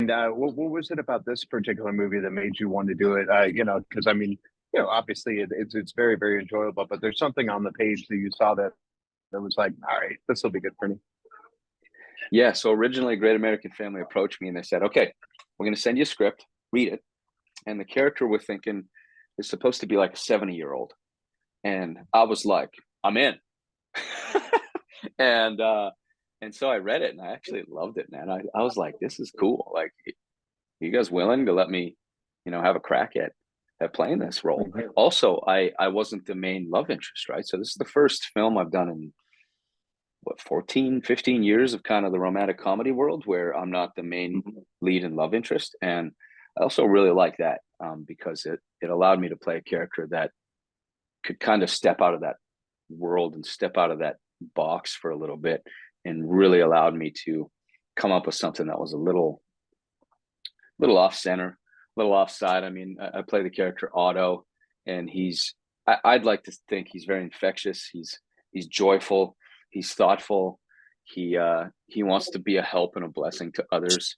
And what was it about this particular movie that made you want to do it? Because I mean, obviously it's very, very enjoyable, but there's something on the page that you saw that was like, all right, this will be good for me. Yeah. So originally, Great American Family approached me and they said, okay, we're going to send you a script, read it. And the character we're thinking is supposed to be like a 70-year-old. And I was like, I'm in. and so I read it and I actually loved it, man. I was like, this is cool. Like, you guys willing to let me, have a crack at playing this role? Mhm. Also, I wasn't the main love interest, right? So this is the first film I've done in what, 14, 15 years of kind of the romantic comedy world where I'm not the main lead and love interest. And I also really like that because it allowed me to play a character that could kind of step out of that world and step out of that box for a little bit, and really allowed me to come up with something that was a little off center, a little offside. I mean, I play the character Otto, and I'd like to think he's very infectious. He's joyful. He's thoughtful. He wants to be a help and a blessing to others,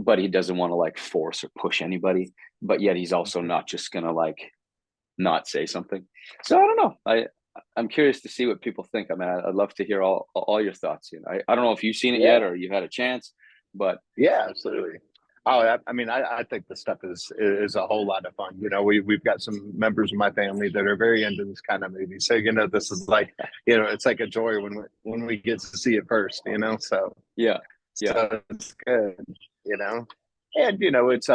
but he doesn't want to like force or push anybody. But yet he's also not just gonna like not say something. So I don't know. I'm curious to see what people think. I mean, I'd love to hear all your thoughts. I don't know if you've seen it yet Yeah. or you've had a chance, but Yeah, absolutely. Oh, I mean, I think the stuff is a whole lot of fun. We've got some members of my family that are very into this kind of movie. So, this is like, it's like a joy when we get to see it first. So yeah, yeah, it's good. You know, and it's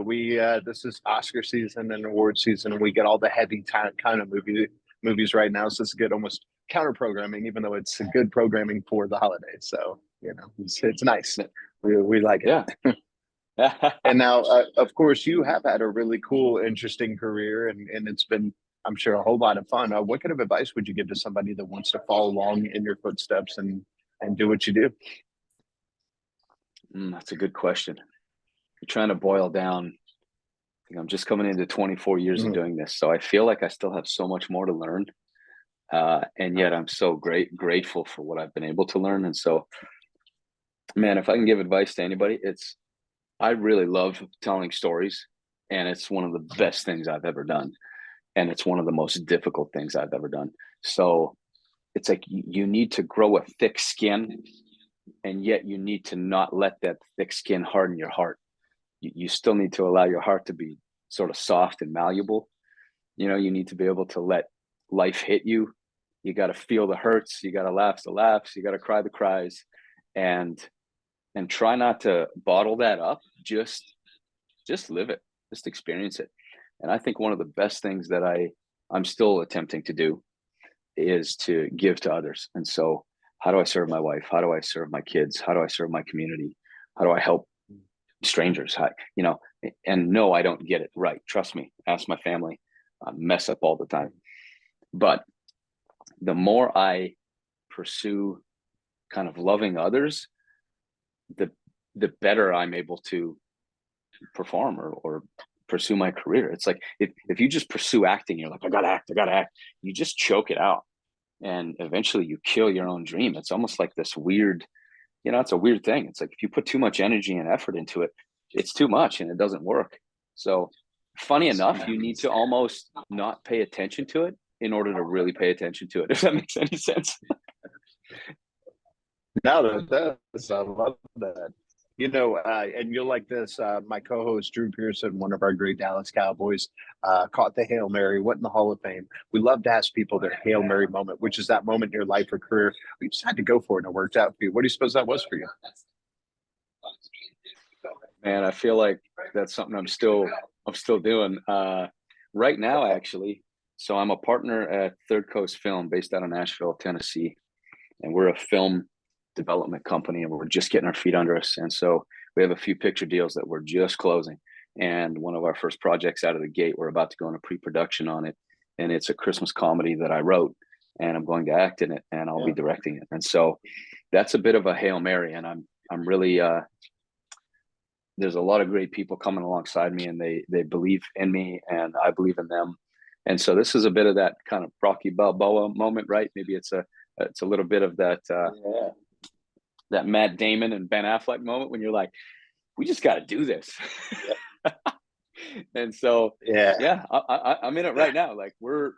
we this is Oscar season and award season, and we get all the heavy kind of movies right now. So it's good, almost counter programming, even though it's good programming for the holidays. So it's nice. We like it. yeah. And now, of course, you have had a really cool, interesting career, and it's been, I'm sure, a whole lot of fun. What kind of advice would you give to somebody that wants to follow along in your footsteps and do what you do? That's a good question. You're trying to boil down. I think I'm just coming into 24 years of Mhm. doing this, so I feel like I still have so much more to learn. And yet I'm so grateful for what I've been able to learn. And so, man, if I can give advice to anybody, I really love telling stories, and it's one of the best things I've ever done. And it's one of the most difficult things I've ever done. So it's like you need to grow a thick skin, and yet you need to not let that thick skin harden your heart. You still need to allow your heart to be sort of soft and malleable. You need to be able to let life hit you. You got to feel the hurts. You got to laugh the laughs. You got to cry the cries, and try not to bottle that up. Just live it. Just experience it. And I think one of the best things that I'm still attempting to do is to give to others. And so, how do I serve my wife? How do I serve my kids? How do I serve my community? How do I help strangers? And no, I don't get it right. Trust me. Ask my family. I mess up all the time. But the more I pursue kind of loving others, the better I'm able to perform or pursue my career. It's like if you just pursue acting, you're like, I gotta act. You just choke it out, and eventually you kill your own dream. It's almost like this weird, it's a weird thing. It's like if you put too much energy and effort into it, it's too much and it doesn't work. So funny enough, you need to almost not pay attention to it in order to really pay attention to it. If that makes any sense. No, that does. I love that. And you'll like this. My co-host Drew Pearson, one of our great Dallas Cowboys, caught the Hail Mary, went in the Hall of Fame. We love to ask people their Hail Mary moment, which is that moment in your life or career you just had to go for it and it worked out for you. What do you suppose that was for you? Man, I feel like that's something I'm still doing right now, actually. So I'm a partner at Third Coast Film, based out of Nashville, Tennessee, and we're a film development company, and we're just getting our feet under us. And so we have a few picture deals that we're just closing. And one of our first projects out of the gate, we're about to go into pre-production on it, and it's a Christmas comedy that I wrote, and I'm going to act in it, and I'll be directing it. And so that's a bit of a Hail Mary, and I'm really there's a lot of great people coming alongside me, and they believe in me and I believe in them. And so this is a bit of that kind of Rocky Balboa moment, right? Maybe it's a little bit of that that Matt Damon and Ben Affleck moment when you're like, we just got to do this. Yep. And so, Yeah. yeah, I'm in it right now. Like we're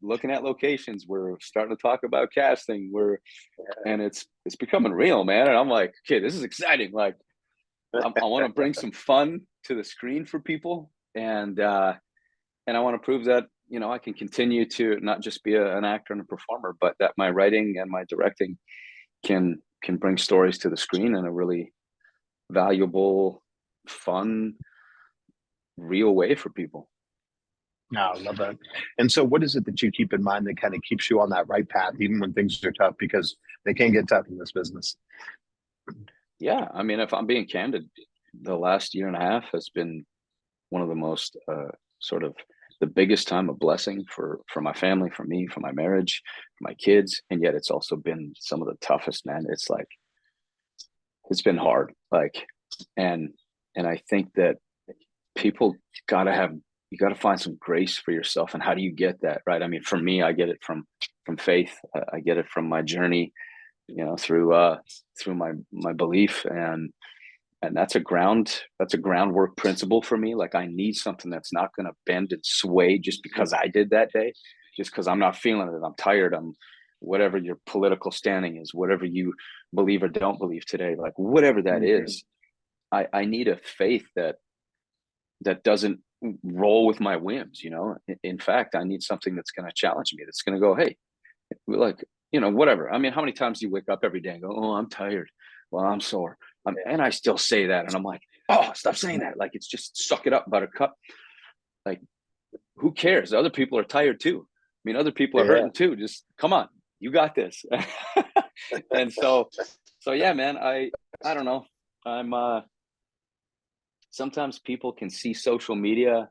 looking at locations. We're starting to talk about casting. And it's becoming real, man. And I'm like, okay, this is exciting. Like I want to bring some fun to the screen for people. And I want to prove that, you know, I can continue to not just be an actor and a performer, but that my writing and my directing can bring stories to the screen in a really valuable, fun, real way for people. No, I love that. And so, what is it that you keep in mind that kind of keeps you on that right path, even when things are tough, because they can get tough in this business? Yeah, I mean, if I'm being candid, the last year and a half has been one of the most sort of the biggest time of blessing for my family, for me, for my marriage, for my kids, and yet it's also been some of the toughest, man. It's like it's been hard, like, and I think that people gotta have you gotta find some grace for yourself. And how do you get that, right? I mean, for me, I get it from faith. I get it from my journey, you know, through my belief, and that's a groundwork principle for me. Like I need something that's not going to bend and sway just because I did that day, just because I'm not feeling it, I'm tired, I'm whatever your political standing is, whatever you believe or don't believe today, like whatever that is. I need a faith that doesn't roll with my whims, you know. In fact, I need something that's going to challenge me, that's going to go, hey, like, you know, whatever. I mean, how many times do you wake up every day and go, oh, I'm tired, well, I'm sore, and I still say that, and I'm like, oh, stop saying that. Like, it's just suck it up, buttercup. Like, who cares? Other people are tired too. I mean, other people are hurting too. Just come on, you got this. And so yeah, man, I don't know. I'm sometimes people can see social media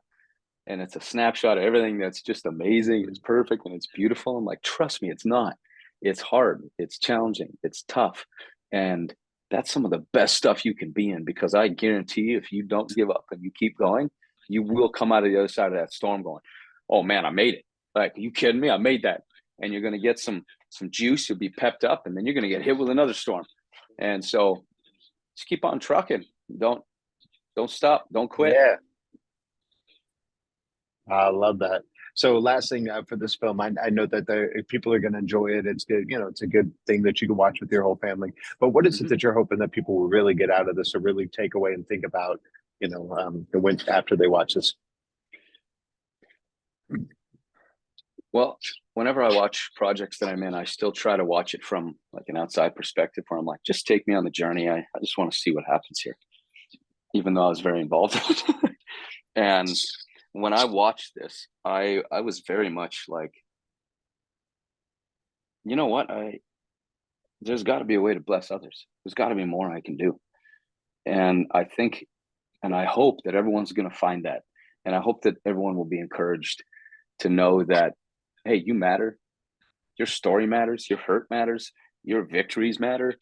and it's a snapshot of everything that's just amazing, it's perfect, and it's beautiful. I'm like, trust me, it's not. It's hard, it's challenging, it's tough. And that's some of the best stuff you can be in, because I guarantee you, if you don't give up and you keep going, you will come out of the other side of that storm going, oh man, I made it. Like, are you kidding me? I made that. And you're going to get some juice, you'll be pepped up, and then you're going to get hit with another storm. And so just keep on trucking. Don't stop, don't quit. Yeah. I love that. So, last thing for this film, I know that people are going to enjoy it. It's good, you know, it's a good thing that you can watch with your whole family. But what is it that you're hoping that people will really get out of this, or really take away and think about, you know, after they watch this? Well, whenever I watch projects that I'm in, I still try to watch it from like an outside perspective, where I'm like, just take me on the journey. I just want to see what happens here, even though I was very involved. And when I watched this, I was very much like, you know what? There's got to be a way to bless others. There's got to be more I can do. And I think, and I hope that everyone's going to find that. And I hope that everyone will be encouraged to know that, hey, you matter. Your story matters. Your hurt matters. Your victories matter.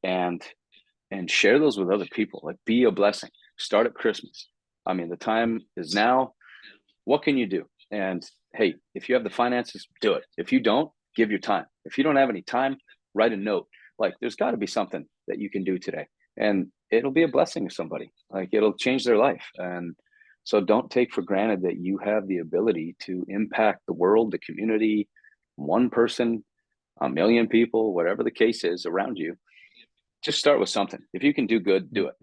And share those with other people. Like, be a blessing. Start at Christmas. I mean, the time is now. What can you do? And hey, if you have the finances, do it. If you don't, give your time. If you don't have any time, write a note. Like, there's got to be something that you can do today, and it'll be a blessing to somebody. Like, it'll change their life. And so don't take for granted that you have the ability to impact the world, the community, one person, a million people, whatever the case is around you. Just start with something. If you can do good, do it.